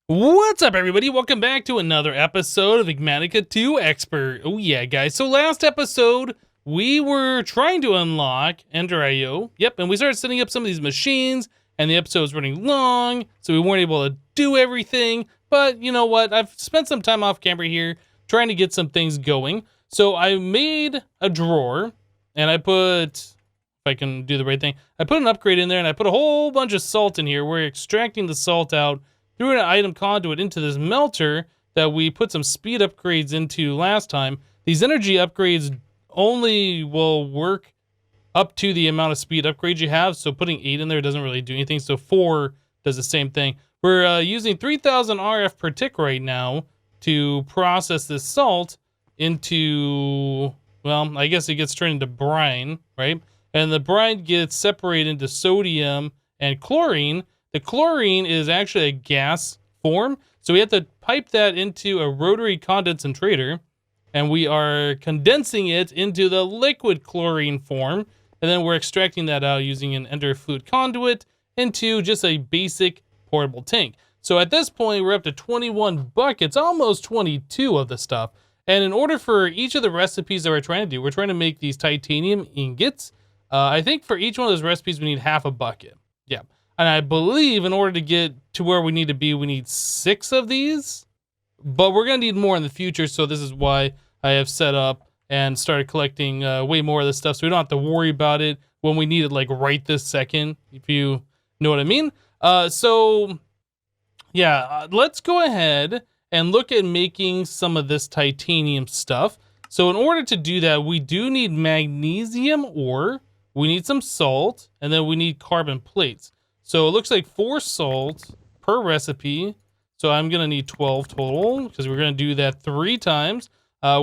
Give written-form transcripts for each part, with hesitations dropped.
What's up, everybody? Welcome back to another episode of Enigmatica 2 Expert. Oh yeah, guys. So last episode, we were trying to unlock Ender IO. Yep, and we started setting up some of these machines, and the episode was running long, so we weren't able to do everything. But you know what? I've spent some time off camera here trying to get some things going. So I made a drawer, and I put, if I can do the right thing, I put an upgrade in there, and I put a whole bunch of salt in here. We're extracting the salt out through an item conduit into this melter that we put some speed upgrades into last time. These energy upgrades only will work up to the amount of speed upgrades you have, so putting 8 in there doesn't really do anything, so 4 does the same thing. We're using 3000 RF per tick right now to process this salt into, well, I guess it gets turned into brine, right? And the brine gets separated into sodium and chlorine. The chlorine is actually a gas form, so we have to pipe that into a rotary condensator, and we are condensing it into the liquid chlorine form, and then we're extracting that out using an ender fluid conduit into just a basic portable tank. So at this point, we're up to 21 buckets, almost 22 of the stuff. And in order for each of the recipes that we're trying to do, we're trying to make these titanium ingots. I think for each one of those recipes, we need half a bucket. Yeah. And I believe in order to get to where we need to be, we need 6 of these. But we're going to need more in the future, so this is why I have set up and started collecting way more of this stuff, so we don't have to worry about it when we need it, like, right this second, if you know what I mean. So, yeah, let's go ahead and look at making some of this titanium stuff. So in order to do that, we do need magnesium ore, we need some salt, and then we need carbon plates. So it looks like 4 salt per recipe. So I'm going to need 12 total because we're going to do that 3 times. How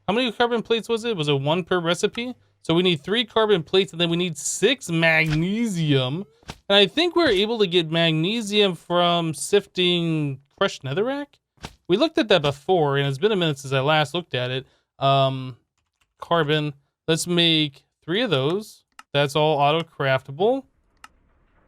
many carbon plates was it? Was it 1 per recipe? So we need 3 carbon plates, and then we need 6 magnesium. And I think we're able to get magnesium from sifting crushed netherrack. We looked at that before, and it's been a minute since I last looked at it. Carbon. Let's make 3 of those. That's all auto craftable.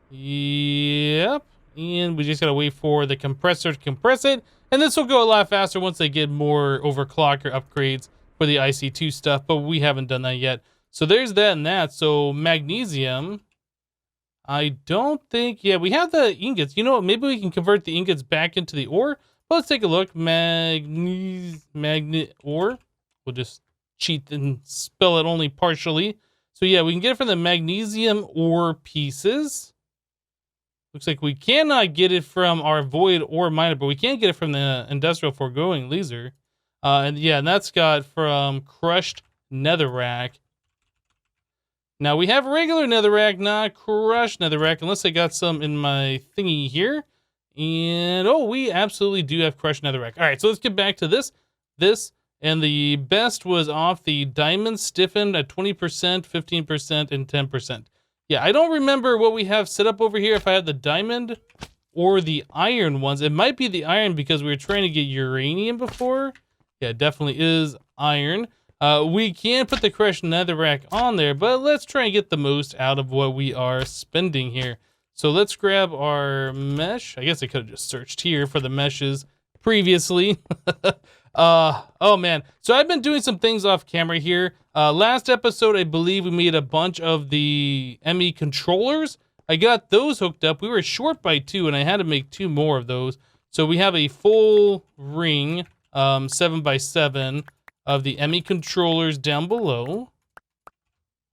Yep, and we just gotta wait for the compressor to compress it, and this will go a lot faster once they get more overclocker upgrades for the IC2 stuff, but we haven't done that yet. So there's that and that. So magnesium, I don't think, yeah, we have the ingots. You know what, maybe we can convert the ingots back into the ore. But let's take a look. Magnet ore. We'll just cheat and spell it only partially. So yeah, we can get it from the magnesium ore pieces. Looks like we cannot get it from our void ore miner, but we can get it from the industrial foregoing laser. And yeah, and that's got from crushed netherrack. Now we have regular netherrack, not crushed netherrack, unless I got some in my thingy here. And oh, we absolutely do have crushed netherrack. All right, so let's get back to this. And the best was off the diamond stiffened at 20%, 15%, and 10%. Yeah, I don't remember what we have set up over here, if I had the diamond or the iron ones. It might be the iron because we were trying to get uranium before. Yeah, it definitely is iron. We can put the crushed netherrack on there, but let's try and get the most out of what we are spending here. So let's grab our mesh. I guess I could have just searched here for the meshes previously. Oh man, so I've been doing some things off camera here. Last episode, I believe we made a bunch of the ME controllers. I got those hooked up. We were short by 2, and I had to make 2 more of those. So we have a full ring, 7x7 of the ME controllers down below.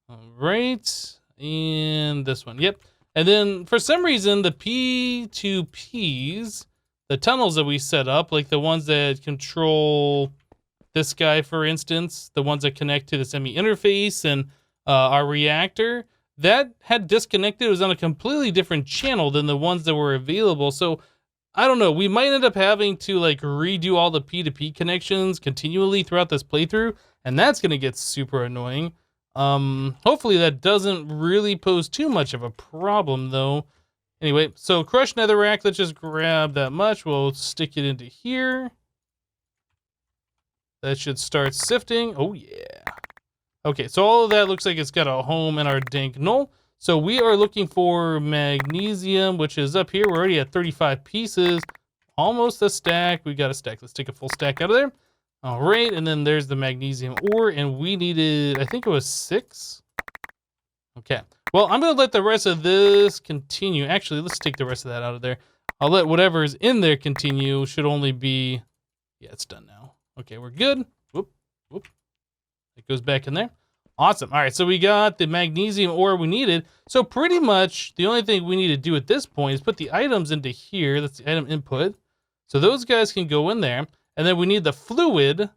All right, and this one, yep. And then for some reason, the P2Ps, the tunnels that we set up, like the ones that control this guy, for instance, the ones that connect to this ME interface and our reactor, that had disconnected. It was on a completely different channel than the ones that were available. So I don't know. We might end up having to like redo all the P2P connections continually throughout this playthrough, and that's going to get super annoying. Hopefully that doesn't really pose too much of a problem though. Anyway, so crushed netherrack, let's just grab that much. We'll stick it into here. That should start sifting. Oh yeah. Okay, so all of that looks like it's got a home in our dank null. So we are looking for magnesium, which is up here. We're already at 35 pieces. almost a stack. We got a stack. Let's take a full stack out of there. All right, and then there's the magnesium ore, and we needed, I think it was 6. Okay. Well, I'm going to let the rest of this continue. Actually, let's take the rest of that out of there. I'll let whatever is in there continue. Should only be... Yeah, it's done now. Okay, we're good. Whoop, whoop. It goes back in there. Awesome. All right, so we got the magnesium ore we needed. So pretty much the only thing we need to do at this point is put the items into here. That's the item input. So those guys can go in there. And then we need the fluid.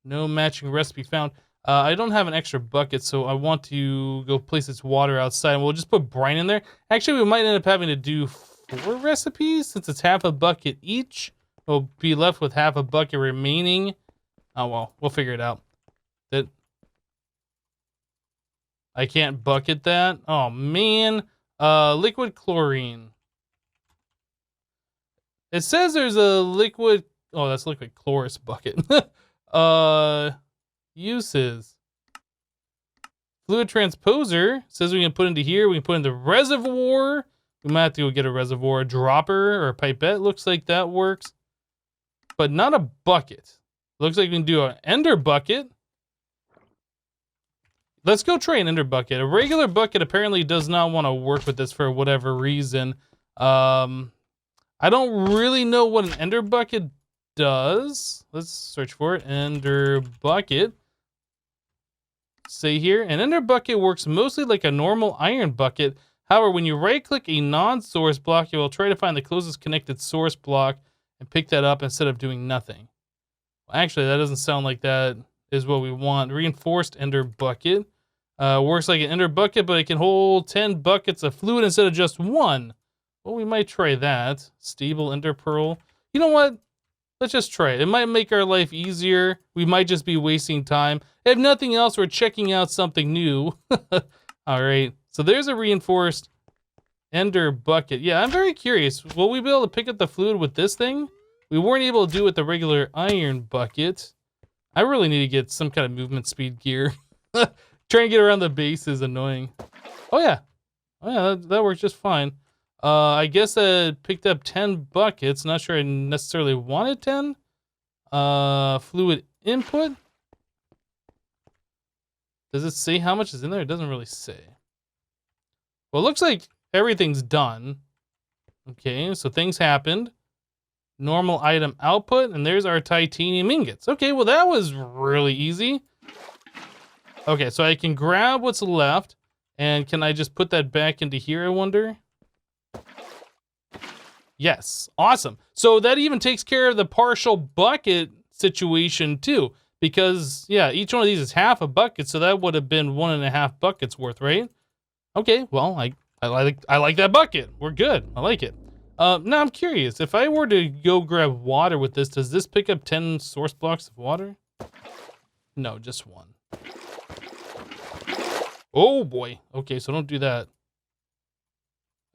No matching recipe found. I don't have an extra bucket, so I want to go place its water outside. And we'll just put brine in there. Actually, we might end up having to do 4 recipes since it's half a bucket each. We'll be left with half a bucket remaining. Oh, well, we'll figure it out. That I can't bucket that. Oh, man. Liquid chlorine. It says there's a liquid... Oh, that's liquid chloris bucket. Uses. Fluid transposer. Says we can put into here. We can put in the reservoir. We might have to go get a reservoir. A dropper or a pipette. Looks like that works. But not a bucket. Looks like we can do an ender bucket. Let's go try an ender bucket. A regular bucket apparently does not want to work with this for whatever reason. I don't really know what an ender bucket does. Let's search for it. Ender bucket. Say here, an ender bucket works mostly like a normal iron bucket. However, when you right-click a non-source block, it will try to find the closest connected source block and pick that up instead of doing nothing. Well, actually, that doesn't sound like that is what we want. Reinforced ender bucket. Works like an ender bucket, but it can hold 10 buckets of fluid instead of just 1. Well, we might try that. Stable ender pearl. You know what? Let's just try it. It might make our life easier. We might just be wasting time. If nothing else, we're checking out something new. All right. So there's a reinforced ender bucket. Yeah, I'm very curious. Will we be able to pick up the fluid with this thing? We weren't able to do it with the regular iron bucket. I really need to get some kind of movement speed gear. Trying to get around the base is annoying. Oh, yeah. Oh, yeah, that works just fine. I guess I picked up 10 buckets. Not sure I necessarily wanted 10. Fluid input. Does it say how much is in there? It doesn't really say. Well, it looks like everything's done. Okay, so things happened. Normal item output, and there's our titanium ingots. Okay, well, that was really easy. Okay, so I can grab what's left, and can I just put that back into here, I wonder? Yes, awesome. So that even takes care of the partial bucket situation too, because yeah, each one of these is half a bucket, so that would have been 1.5 buckets worth, right? Okay, well, I like that bucket. We're good. I like it. Now I'm curious, if I were to go grab water with this, does this pick up 10 source blocks of water? No, just 1. Oh boy. Okay, so don't do that.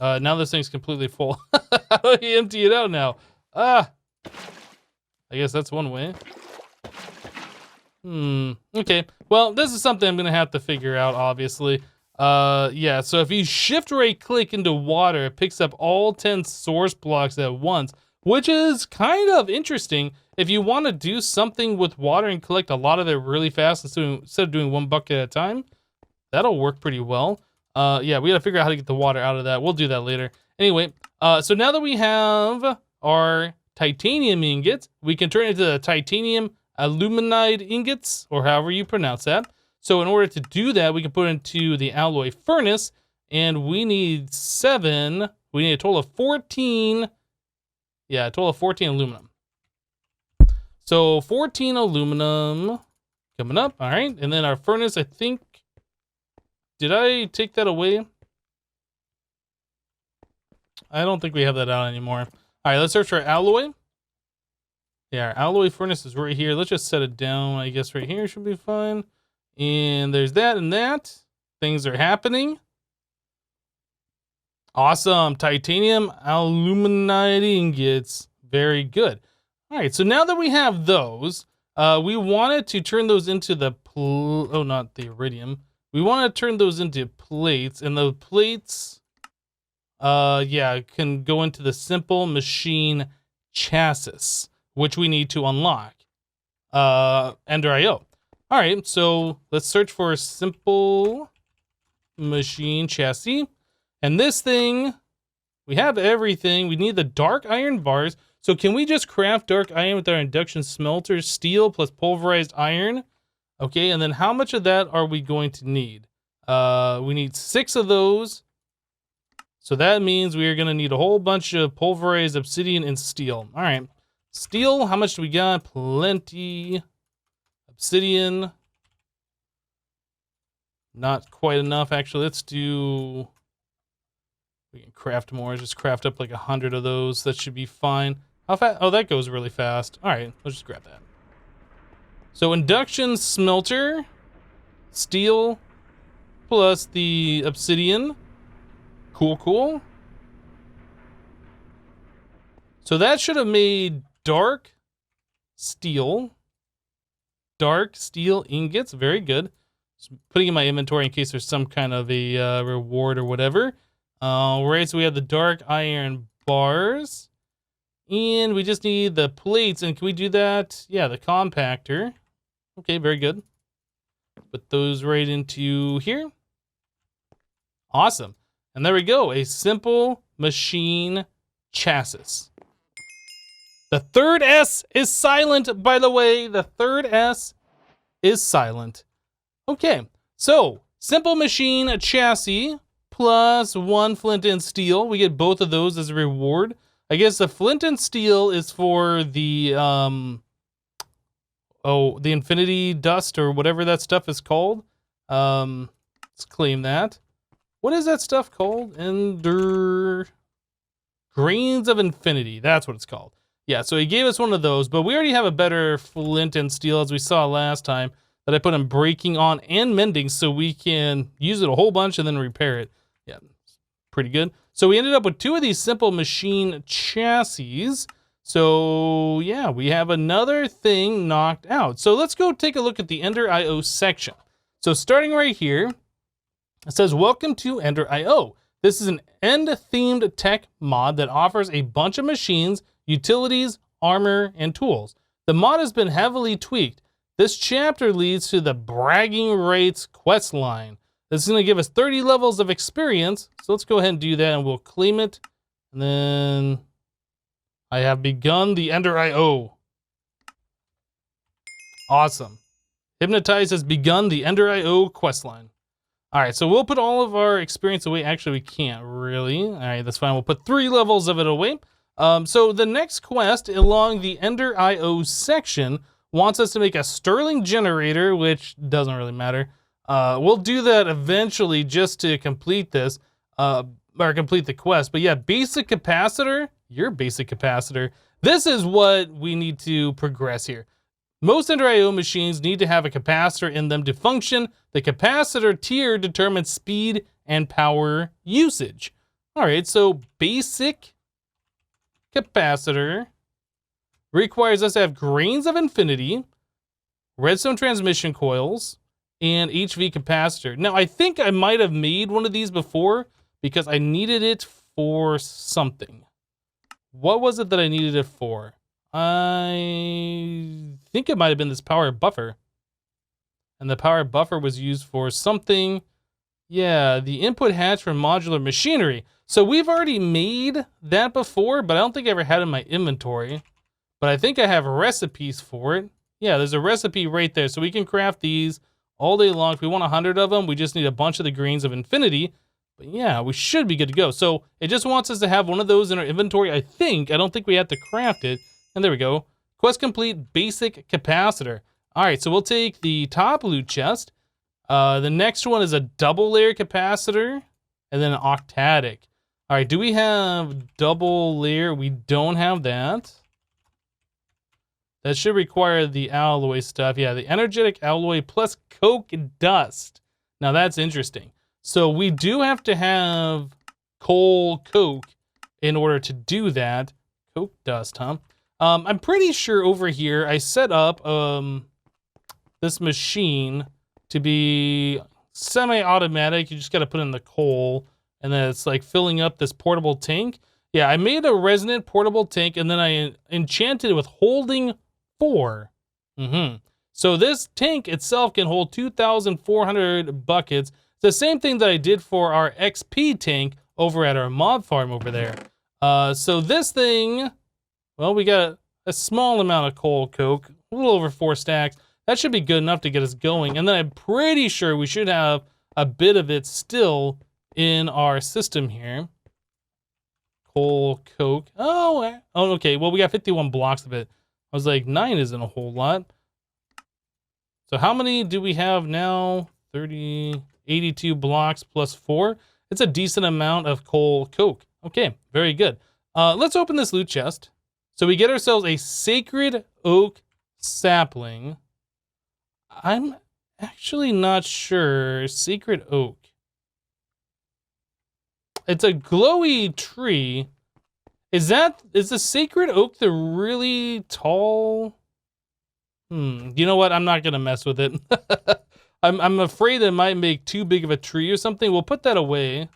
Now this thing's completely full. How do I empty it out now? Ah! I guess that's one way. Okay. Well, this is something I'm gonna have to figure out, obviously. Yeah, so if you shift right click into water, it picks up all 10 source blocks at once, which is kind of interesting. If you want to do something with water and collect a lot of it really fast instead of doing 1 bucket at a time, that'll work pretty well. Yeah, we gotta figure out how to get the water out of that. We'll do that later. Anyway, so now that we have our titanium ingots, we can turn it into the titanium aluminide ingots, or however you pronounce that. So in order to do that, we can put it into the alloy furnace, and we need 7. We need a total of 14. Yeah, a total of 14 aluminum. So 14 aluminum coming up. All right, and then our furnace, I think. Did I take that away? I don't think we have that out anymore. All right, let's search for alloy. Yeah, our alloy furnace is right here. Let's just set it down. I guess right here should be fine. And there's that and that. Things are happening. Awesome. Titanium aluminide ingots. Very good. All right, so now that we have those, we wanted to turn those into the... Oh, not the iridium. We want to turn those into plates, and the plates, yeah, can go into the simple machine chassis, which we need to unlock. Ender IO. All right, so let's search for a simple machine chassis. And this thing, we have everything. We need the dark iron bars. So can we just craft dark iron with our induction smelter? Steel plus pulverized iron. Okay, and then how much of that are we going to need? We need 6 of those. So that means we are going to need a whole bunch of pulverized obsidian and steel. All right. Steel, how much do we got? Plenty. Obsidian. Not quite enough, actually. Let's do... We can craft more. Just craft up like 100 of those. That should be fine. How fast? Oh, that goes really fast. All right, let's just grab that. So induction smelter, steel, plus the obsidian. Cool, cool. So that should have made dark steel ingots. Very good. Just putting in my inventory in case there's some kind of a reward or whatever. Right, so we have the dark iron bars. And we just need the plates. And can we do that? Yeah, the compactor. Okay, very good. Put those right into here. Awesome. And there we go. A simple machine chassis. The third S is silent, by the way. The third S is silent. Okay, so simple machine chassis plus 1 flint and steel. We get both of those as a reward. I guess the flint and steel is for the the infinity dust or whatever that stuff is called. Let's claim that. What is that stuff called? Grains of Infinity. That's what it's called. Yeah, so he gave us one of those, but we already have a better flint and steel, as we saw last time, that I put in breaking on and mending, so we can use it a whole bunch and then repair it. Yeah, pretty good. So we ended up with 2 of these simple machine chassis. So yeah, we have another thing knocked out. So let's go take a look at the Ender IO section. So starting right here, it says, welcome to Ender IO. This is an end-themed tech mod that offers a bunch of machines, utilities, armor, and tools. The mod has been heavily tweaked. This chapter leads to the bragging rights quest line. This is going to give us 30 levels of experience. So let's go ahead and do that, and we'll claim it. And then I have begun the Ender IO. Awesome. Hypnotizd has begun the Ender IO quest line. All right, so we'll put all of our experience away. Actually, we can't really. All right, that's fine. We'll put 3 levels of it away. So the next quest along the Ender IO section wants us to make a Sterling generator, which doesn't really matter. We'll do that eventually just to complete this, or complete the quest. But yeah, basic capacitor, your basic capacitor. This is what we need to progress here. Most Ender IO machines need to have a capacitor in them to function. The capacitor tier determines speed and power usage. All right, so basic capacitor requires us to have grains of infinity, redstone transmission coils, and HV capacitor. Now, I think I might have made one of these before because I needed it for something. What was it that I needed it for? I think it might have been this power buffer. And the power buffer was used for something. Yeah, the input hatch for modular machinery. So we've already made that before, but I don't think I ever had it in my inventory. But I think I have recipes for it. Yeah, there's a recipe right there. So we can craft these all day long. If we want 100 of them, we just need a bunch of the grains of infinity. But yeah, we should be good to go. So it just wants us to have one of those in our inventory, I think. I don't think we have to craft it. And there we go. Quest complete, basic capacitor. All right, so we'll take the top loot chest. The next one is a double layer capacitor and then an octatic. All right, do we have double layer? We don't have that. That should require the alloy stuff. Yeah, the energetic alloy plus coke dust. Now that's interesting. So we do have to have coal coke in order to do that. Coke dust, huh? I'm pretty sure over here I set up this machine to be semi-automatic. You just got to put in the coal, and then it's like filling up this portable tank. Yeah, I made a resonant portable tank, and then I enchanted it with holding 4. So this tank itself can hold 2,400 buckets. It's the same thing that I did for our XP tank over at our mob farm over there. So this thing, well, we got a small amount of coal coke, a little over 4 stacks. That should be good enough to get us going. And then I'm pretty sure we should have a bit of it still in our system here. Coal coke. Oh, okay. Well, we got 51 blocks of it. I was like, 9 isn't a whole lot. So how many do we have now? 30, 82 blocks plus 4. It's a decent amount of coal coke. Okay, very good. Let's open this loot chest. So we get ourselves a sacred oak sapling. I'm actually not sure. Sacred oak. It's a glowy tree. Is the sacred oak the really tall? You know what? I'm not gonna mess with it. I'm afraid it might make too big of a tree or something. We'll put that away.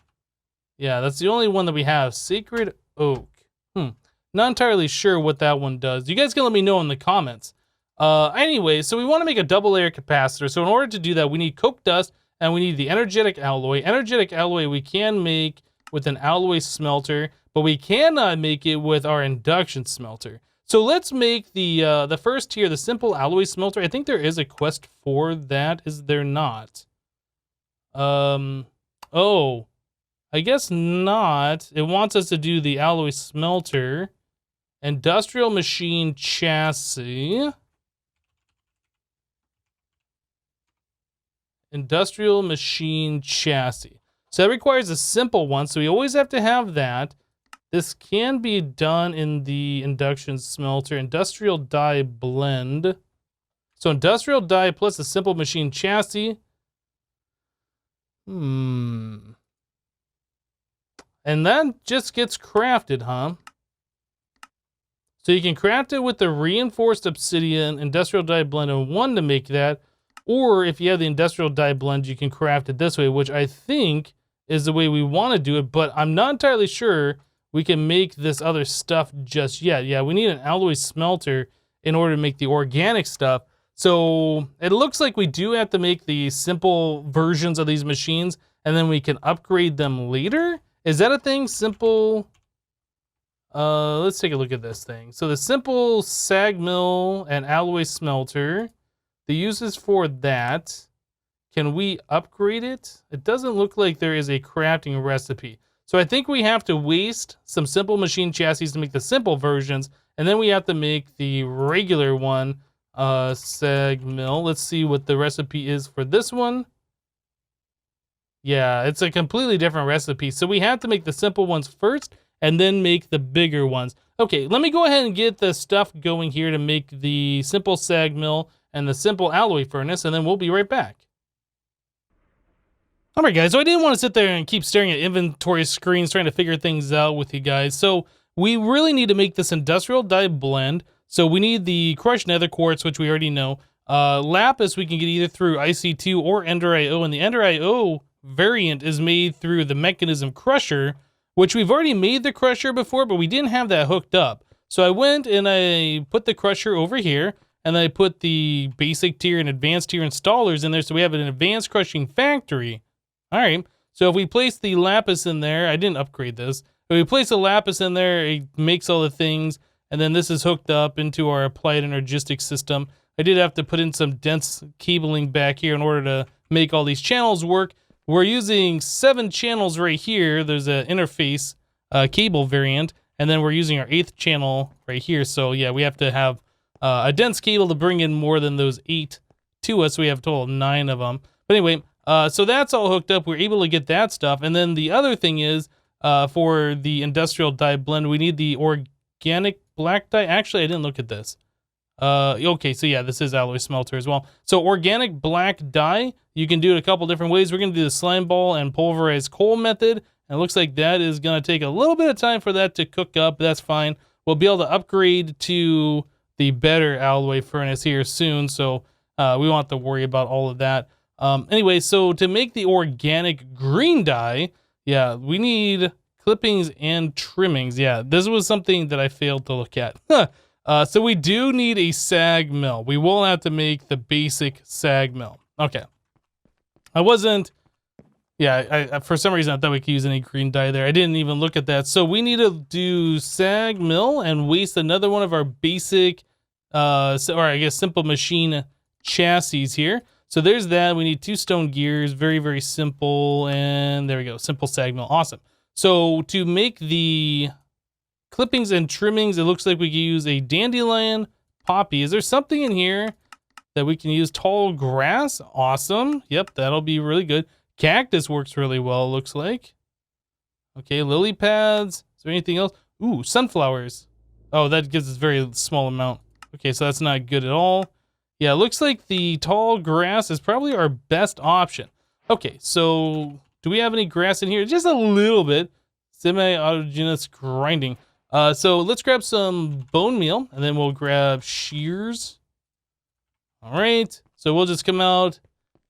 Yeah, that's the only one that we have. Sacred oak. Not entirely sure what that one does. You guys can let me know in the comments. Anyway, so we want to make a double layer capacitor. So in order to do that, we need coke dust and we need the energetic alloy. Energetic alloy we can make with an alloy smelter, but we cannot make it with our induction smelter. So let's make the first tier, the simple alloy smelter. I think there is a quest for that. Is there not? Oh, I guess not. It wants us to do the alloy smelter. Industrial machine chassis. Industrial machine chassis. So that requires a simple one, so we always have to have that. This can be done in the induction smelter. Industrial die blend. So industrial die plus a simple machine chassis. And that just gets crafted, huh? So you can craft it with the reinforced obsidian, industrial die blend, and 1 to make that. Or if you have the industrial die blend, you can craft it this way, which I think is the way we want to do it, but I'm not entirely sure we can make this other stuff just yet. Yeah, we need an alloy smelter in order to make the organic stuff. So it looks like we do have to make the simple versions of these machines, and then we can upgrade them later. Is that a thing? Simple. Let's take a look at this thing. So the simple Sag Mill and alloy smelter, the uses for that. Can we upgrade it? It doesn't look like there is a crafting recipe. So I think we have to waste some simple machine chassis to make the simple versions, and then we have to make the regular one, Sag Mill. Let's see what the recipe is for this one. Yeah, it's a completely different recipe. So we have to make the simple ones first, and then make the bigger ones. Okay, let me go ahead and get the stuff going here to make the simple Sag Mill and the simple alloy furnace, and then we'll be right back. All right, guys, so I didn't want to sit there and keep staring at inventory screens trying to figure things out with you guys. So we really need to make this industrial die blend. So we need the crushed nether quartz, which we already know. Lapis we can get either through IC2 or Ender IO, and the Ender IO variant is made through the mechanism crusher, which we've already made the crusher before, but we didn't have that hooked up. So I went and I put the crusher over here, and then I put the basic tier and advanced tier installers in there, so we have an advanced crushing factory. All right, so if we place the lapis in there, I didn't upgrade this. If we place the lapis in there, it makes all the things, and then this is hooked up into our applied energistic system. I did have to put in some dense cabling back here in order to make all these channels work. We're using 7 channels right here. There's an interface cable variant, and then we're using our 8th channel right here. So yeah, we have to have a dense cable to bring in more than those 8 to us. So we have a total of 9 of them. But anyway, so that's all hooked up. We're able to get that stuff. And then the other thing is, for the industrial dye blend, we need the organic black dye. Actually, I didn't look at this. Okay, so yeah, this is alloy smelter as well. So organic black dye, you can do it a couple different ways. We're going to do the slime ball and pulverized coal method. And it looks like that is going to take a little bit of time for that to cook up. That's fine. We'll be able to upgrade to the better alloy furnace here soon. So we won't have to worry about all of that. Anyway, so to make the organic green dye, yeah, we need clippings and trimmings. Yeah, this was something that I failed to look at. So we do need a sag mill. We will have to make the basic sag mill. Okay. I for some reason I thought we could use any green dye there. I didn't even look at that. So we need to do sag mill and waste another one of our basic, or I guess simple machine chassis here. So there's that. We need 2 stone gears. Very, very simple. And there we go. Simple sag mill. Awesome. So to make the clippings and trimmings, it looks like we can use a dandelion poppy. Is there something in here that we can use? Tall grass. Awesome. Yep, that'll be really good. Cactus works really well, it looks like. Okay, lily pads. Is there anything else? Ooh, sunflowers. Oh, that gives us a very small amount. Okay, so that's not good at all. Yeah, it looks like the tall grass is probably our best option. Okay, so do we have any grass in here? Just a little bit. Semi-autogenous grinding. So let's grab some bone meal, and then we'll grab shears. All right, so we'll just come out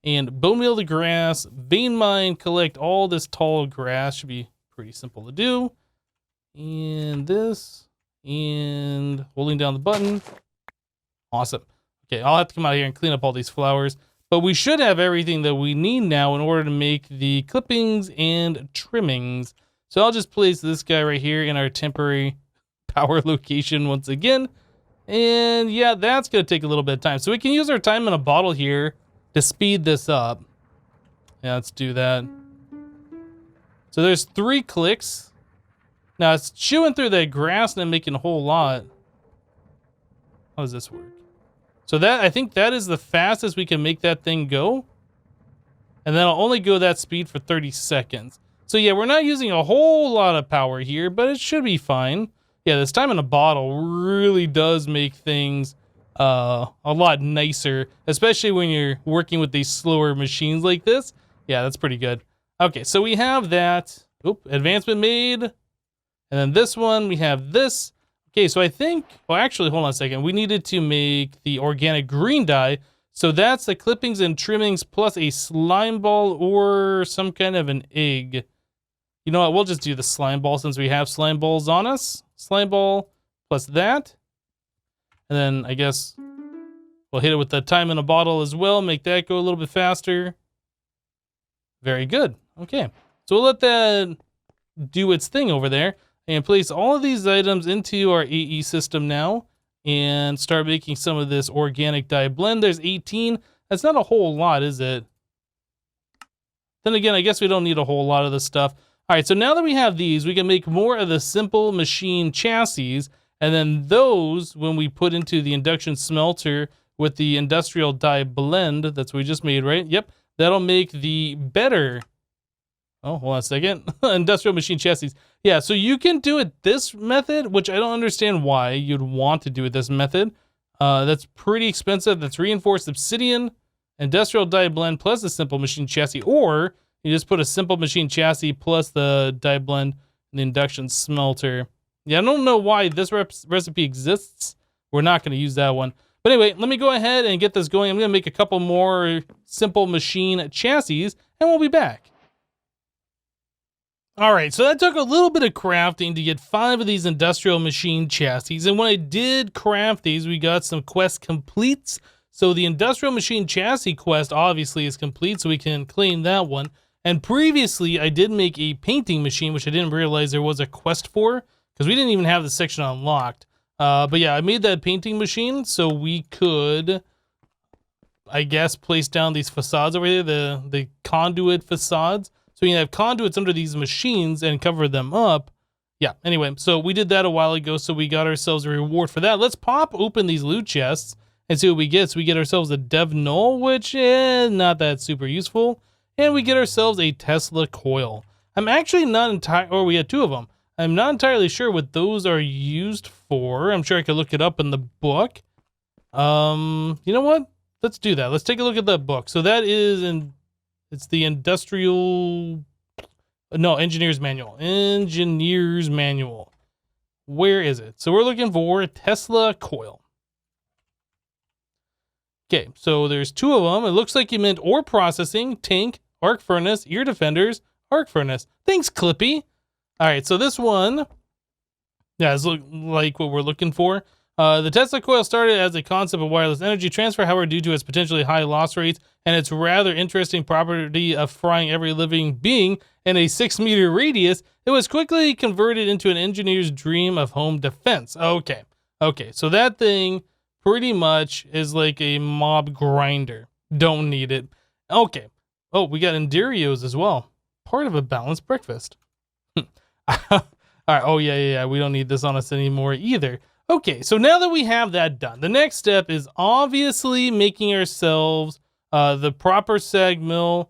and bone meal the grass, vein mine, collect all this tall grass. Should be pretty simple to do. And this, and holding down the button. Awesome. Okay, I'll have to come out here and clean up all these flowers. But we should have everything that we need now in order to make the clippings and trimmings. So I'll just place this guy right here in our temporary power location once again. And yeah, that's going to take a little bit of time. So we can use our time in a bottle here to speed this up. Yeah, let's do that. So there's 3 clicks. Now it's chewing through that grass and then making a whole lot. How does this work? So that, I think that is the fastest we can make that thing go. And then I'll only go that speed for 30 seconds. So yeah, we're not using a whole lot of power here, but it should be fine. Yeah, this time in a bottle really does make things a lot nicer, especially when you're working with these slower machines like this. Yeah, that's pretty good. Okay, so we have that. Oop, advancement made. And then this one, we have this. Okay, so I think, well, actually, hold on a second. We needed to make the organic green dye. So that's the clippings and trimmings plus a slime ball or some kind of an egg. You know what? We'll just do the slime ball since we have slime balls on us. Slime ball plus that. And then I guess we'll hit it with the time in a bottle as well. Make that go a little bit faster. Very good. Okay. So we'll let that do its thing over there. And place all of these items into our AE system now. And start making some of this organic dye blend. There's 18. That's not a whole lot, is it? Then again, I guess we don't need a whole lot of this stuff. All right, so now that we have these, we can make more of the simple machine chassis. And then those, when we put into the induction smelter with the industrial dye blend, that's what we just made, right? Yep, that'll make the better, oh, hold on a second, industrial machine chassis. Yeah, so you can do it this method, which I don't understand why you'd want to do it this method. That's pretty expensive. That's reinforced obsidian, industrial dye blend plus a simple machine chassis, or you just put a simple machine chassis plus the dye blend and the induction smelter. Yeah, I don't know why this recipe exists. We're not going to use that one. But anyway, let me go ahead and get this going. I'm going to make a couple more simple machine chassis, and we'll be back. All right, so that took a little bit of crafting to get 5 of these industrial machine chassis. And when I did craft these, we got some quest completes. So the industrial machine chassis quest obviously is complete, so we can claim that one. And previously, I did make a painting machine, which I didn't realize there was a quest for, because we didn't even have the section unlocked. But yeah, I made that painting machine so we could, I guess, place down these facades over here, the conduit facades. So you can have conduits under these machines and cover them up. Yeah, anyway, so we did that a while ago, so we got ourselves a reward for that. Let's pop open these loot chests and see what we get. So we get ourselves a Dev Null, which is not that super useful. And we get ourselves a Tesla coil. I'm actually not entirely, or we had 2 of them. I'm not entirely sure what those are used for. I'm sure I could look it up in the book. You know what? Let's do that. Let's take a look at that book. So that is it's the Engineer's Manual. Engineer's Manual. Where is it? So we're looking for Tesla coil. Okay, so there's 2 of them. It looks like you meant ore processing, tank, arc furnace, ear defenders, arc furnace. Thanks, Clippy. All right, so this one, yeah, is like what we're looking for. The Tesla coil started as a concept of wireless energy transfer, however, due to its potentially high loss rates and its rather interesting property of frying every living being in a 6-meter radius, it was quickly converted into an engineer's dream of home defense. Okay, so that thing pretty much is like a mob grinder. Don't need it. Okay. Oh, we got Enderios as well. Part of a balanced breakfast. All right. Oh, yeah. We don't need this on us anymore either. Okay, so now that we have that done, the next step is obviously making ourselves the proper Sag Mill.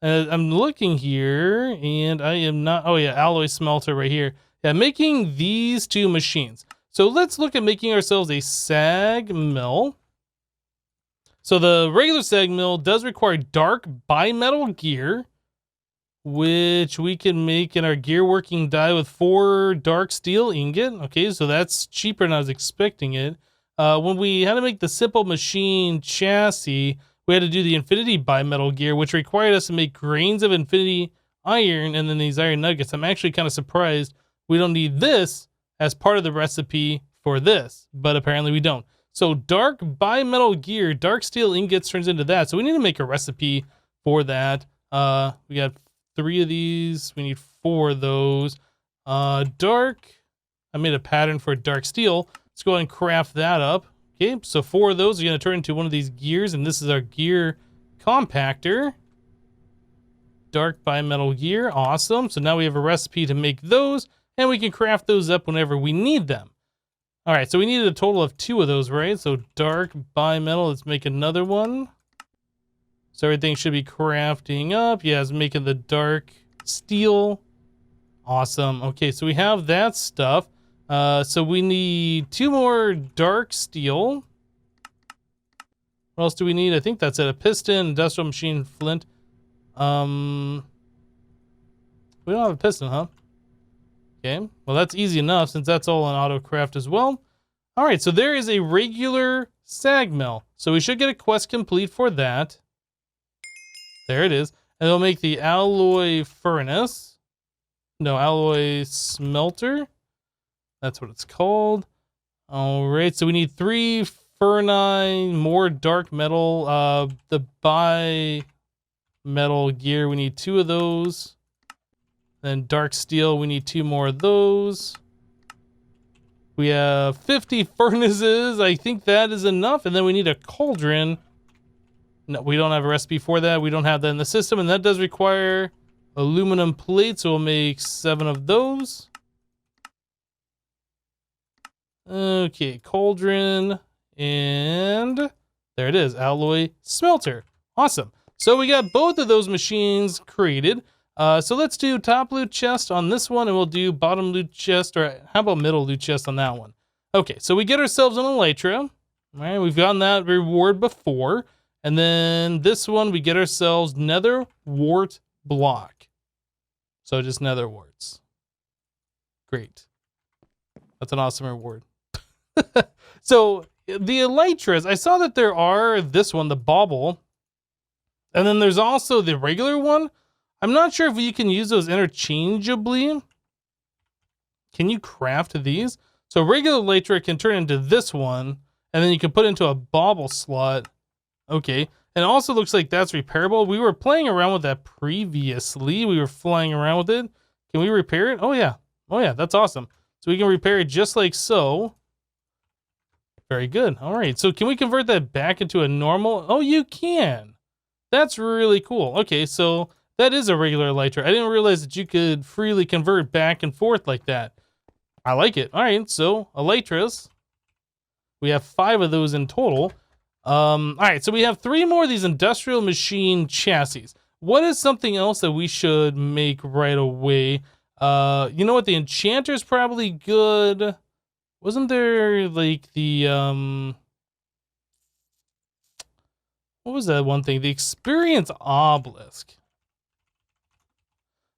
I'm looking here, and I am not... Oh, yeah, alloy smelter right here. Yeah, making these 2 machines. So let's look at making ourselves a Sag Mill. So the regular Sag Mill does require dark bimetal gear, which we can make in our gear working die with 4 dark steel ingot. Okay, so that's cheaper than I was expecting it. When we had to make the simple machine chassis, we had to do the infinity bimetal gear, which required us to make grains of infinity iron and then these iron nuggets. I'm actually kind of surprised we don't need this as part of the recipe for this, but apparently we don't. So dark bimetal gear, dark steel ingots turns into that. So we need to make a recipe for that. We got 3 of these. We need 4 of those. Dark. I made a pattern for dark steel. Let's go ahead and craft that up. Okay, so 4 of those are going to turn into one of these gears, and this is our gear compactor. Dark bimetal gear. Awesome. So now we have a recipe to make those, and we can craft those up whenever we need them. All right, so we needed a total of 2 of those, right? So dark bimetal. Let's make another one. So everything should be crafting up. Yeah, it's making the dark steel. Awesome. Okay, so we have that stuff. So we need 2 more dark steel. What else do we need? I think that's it. A piston, industrial machine, flint. We don't have a piston, huh? Okay, well that's easy enough since that's all in auto craft as well. All right, so there is a regular Sag Mill. So we should get a quest complete for that. There it is. And it'll make the alloy furnace. No, alloy smelter. That's what it's called. All right, so we need 3 fernine, more dark metal. The bi-metal gear, we need 2 of those. Then dark steel, we need 2 more of those. We have 50 furnaces. I think that is enough. And then we need a cauldron. No, we don't have a recipe for that. We don't have that in the system. And that does require aluminum plates. So we'll make 7 of those. Okay, cauldron. And there it is, alloy smelter. Awesome. So we got both of those machines created. So let's do top loot chest on this one, and we'll do bottom loot chest, or how about middle loot chest on that one? Okay, so we get ourselves an elytra. All right, we've gotten that reward before. And then this one, we get ourselves nether wart block. So just nether warts. Great. That's an awesome reward. So the elytras, I saw that there are this one, the bauble. And then there's also the regular one. I'm not sure if you can use those interchangeably. Can you craft these? So regular elytra can turn into this one, and then you can put into a bauble slot. Okay, and it also looks like that's repairable. We were playing around with that previously. We were flying around with it. Can we repair it? Oh yeah, that's awesome. So we can repair it just like so. Very good. All right, so can we convert that back into a normal? Oh, you can. That's really cool. Okay, so that is a regular elytra. I didn't realize that you could freely convert back and forth like that. I like it. All right, so elytras. We have 5 of those in total. All right, so we have 3 more of these industrial machine chassis. What is something else that we should make right away? You know what? The enchanter's probably good. Wasn't there like the what was that one thing? The experience obelisk.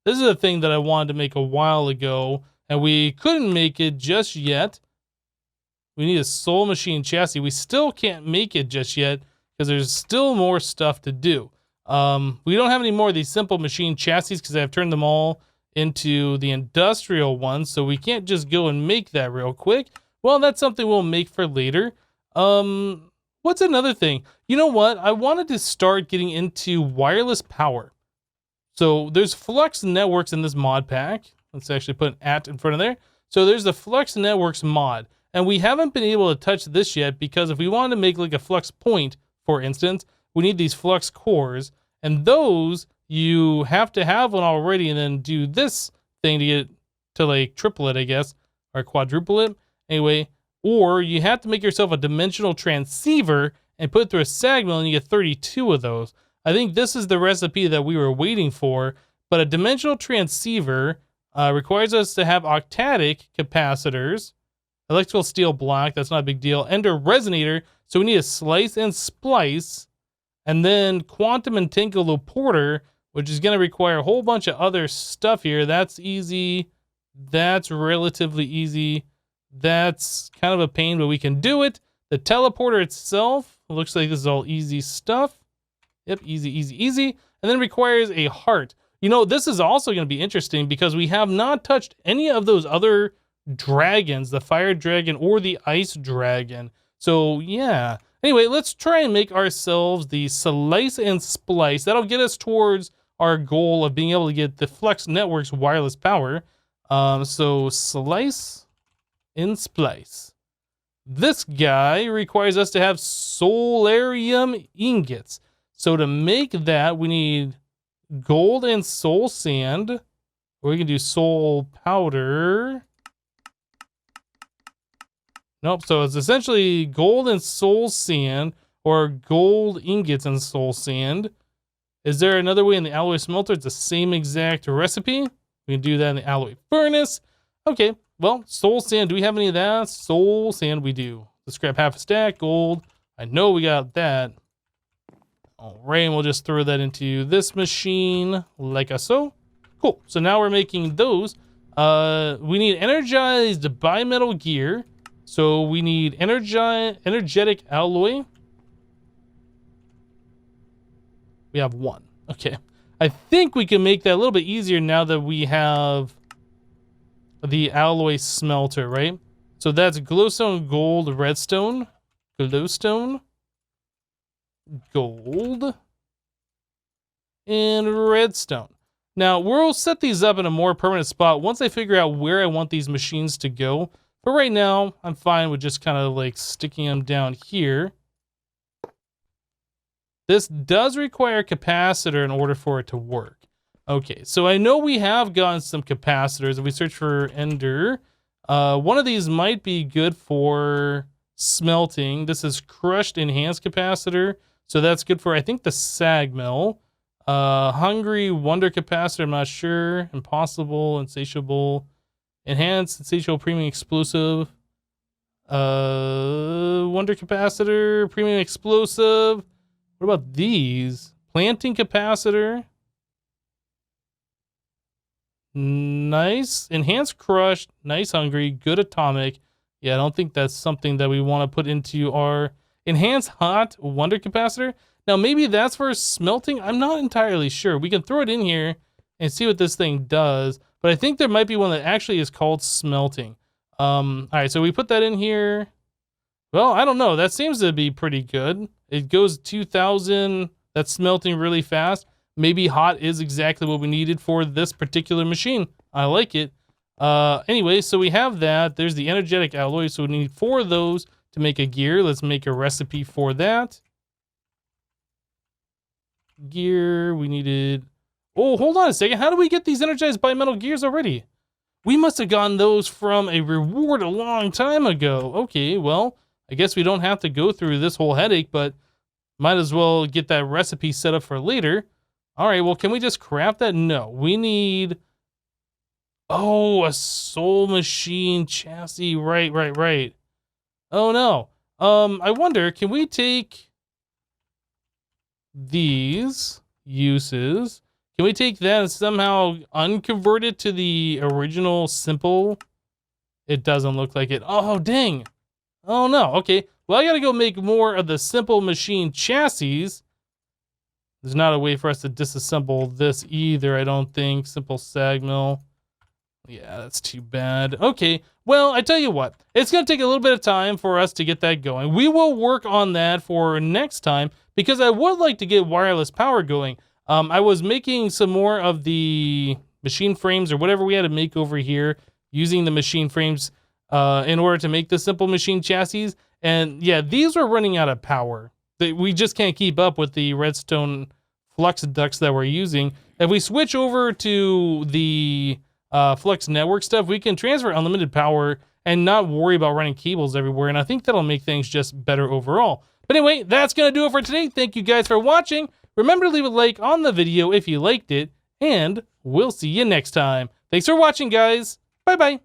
This is a thing that I wanted to make a while ago, and we couldn't make it just yet. We need a soul machine chassis. We still can't make it just yet because there's still more stuff to do. We don't have any more of these simple machine chassis because I've turned them all into the industrial one, so we can't just go and make that real quick. Well, that's something we'll make for later. What's another thing? You know what? I wanted to start getting into wireless power. So there's Flux Networks in this mod pack. Let's actually put an at in front of there. So there's the Flux Networks mod. And we haven't been able to touch this yet because if we wanted to make like a flux point, for instance, we need these flux cores. And those, you have to have one already and then do this thing to get to like triple it, I guess, or quadruple it. Anyway, or you have to make yourself a dimensional transceiver and put it through a Sag Mill and you get 32 of those. I think this is the recipe that we were waiting for, but a dimensional transceiver requires us to have octatic capacitors, electrical steel block, that's not a big deal, and a resonator, so we need a slice and splice, and then quantum entangle porter, which is going to require a whole bunch of other stuff here. That's easy. That's relatively easy. That's kind of a pain, but we can do it. The teleporter itself, looks like this is all easy stuff. Yep, easy, easy, easy. And then requires a heart. You know, this is also going to be interesting because we have not touched any of those other dragons, the fire dragon or the ice dragon. So, yeah. Anyway, let's try and make ourselves the slice and splice. That'll get us towards our goal of being able to get the Flux Networks wireless power. So, slice and splice. This guy requires us to have solarium ingots. So to make that, we need gold and soul sand, or we can do soul powder. Nope, so it's essentially gold and soul sand, or gold ingots and soul sand. Is there another way in the alloy smelter? It's the same exact recipe. We can do that in the alloy furnace. Okay, well, soul sand, do we have any of that? Soul sand we do. Let's grab half a stack, gold. I know we got that. All right, and we'll just throw that into this machine like so. Cool, so now we're making those. We need energized bimetal gear. So we need energetic alloy. We have one, okay. I think we can make that a little bit easier now that we have the alloy smelter, right? So that's glowstone, gold, redstone, glowstone, gold, and redstone. Now, we'll set these up in a more permanent spot once I figure out where I want these machines to go. But right now, I'm fine with just kind of like sticking them down here. This does require a capacitor in order for it to work. Okay, so I know we have gotten some capacitors. If we search for Ender, one of these might be good for smelting. This is crushed enhanced capacitor. So that's good for, I think, the Sag Mill. Hungry wonder capacitor, I'm not sure. Impossible, insatiable, enhanced, insatiable, premium explosive. Wonder capacitor, premium explosive. What about these? Planting capacitor. Nice. Enhanced crushed. Nice hungry. Good atomic. Yeah, I don't think that's something that we want to put into our enhanced hot wonder capacitor. Now, maybe that's for smelting. I'm not entirely sure. We can throw it in here and see what this thing does. But I think there might be one that actually is called smelting. All right, so we put that in here. Well, I don't know. That seems to be pretty good. It goes 2,000. That's smelting really fast. Maybe hot is exactly what we needed for this particular machine. I like it. Anyway, so we have that. There's the energetic alloy. So we need 4 of those to make a gear. Let's make a recipe for that. Gear, we needed... Oh, hold on a second. How do we get these energized bimetal gears already? We must have gotten those from a reward a long time ago. Okay, well, I guess we don't have to go through this whole headache, but might as well get that recipe set up for later. All right, well, can we just craft that? No, we need... Oh, a soul machine chassis. Right. Oh, no. I wonder, can we take these uses? Can we take that and somehow unconvert it to the original simple? It doesn't look like it. Oh, dang. Oh, no. Okay. Well, I got to go make more of the simple machine chassis. There's not a way for us to disassemble this either, I don't think. Simple Sag Mill. Yeah, that's too bad. Okay, well, I tell you what, it's going to take a little bit of time for us to get that going. We will work on that for next time because I would like to get wireless power going. I was making some more of the machine frames or whatever we had to make over here using the machine frames in order to make the simple machine chassis. And yeah, these are running out of power. We just can't keep up with the redstone flux ducts that we're using. If we switch over to the Flux Network stuff, we can transfer unlimited power and not worry about running cables everywhere, and I think that'll make things just better overall. But anyway, that's gonna do it for today. Thank you guys for watching. Remember to leave a like on the video if you liked it, and we'll see you next time. Thanks for watching, guys. Bye-bye.